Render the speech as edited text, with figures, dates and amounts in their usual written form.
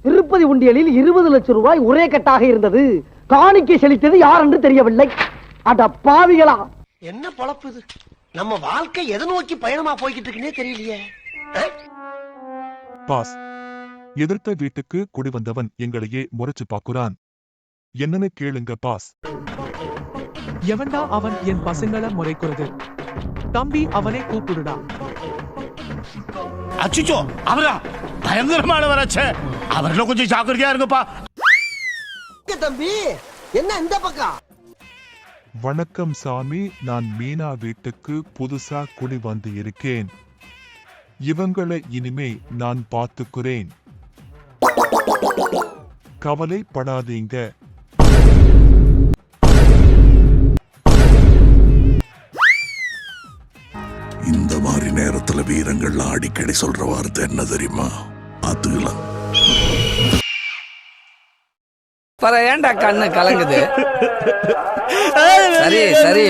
திருப்பதி உண்டியலில் 20 லட்சம் ரூபாய் ஒரே கட்டாக இருந்தது. காணிக்கை செலுத்தது யார் என்று தெரியவில்லை. அட பாவிகளா! என்ன பொழப்பு இது? நம்ம வாழ்க்கை எதை நோக்கி பயணமா போய்கிட்டு இருக்குன்னே தெரியலையே. பாஸ், எதிர்த்த வீட்டுக்கு குடி வந்தவன் எங்களையே முறைச்சு பாக்குறான். என்னன்னு கேளுங்க பாஸ். எவன்டா அவன் என் பசங்களை முறைக்குறது? தம்பி, அவனை கூப்பிடுடா. அச்சுச்சோ, அவரா பயங்கரமானவராச்சே. அவர்ல கொஞ்சம் ஜாக்கிரதையா இருங்கப்பா. தம்பி, என்ன இந்த பக்கம்? வணக்கம் சாமி, நான் மீனா வீட்டுக்கு புதுசா குடி வந்து இருக்கேன். இவங்களை இனிமே நான் பார்த்துக்கிறேன். கவலைப்படாதீங்க. இந்த மாதிரி நேரத்துல வீரங்கள்லாம் அடிக்கடி சொல்ற வார்த்தை என்ன தெரியுமா? பாத்துக்கலாம். ஏன்டா கண்ணு கலங்குது? சரி சரி,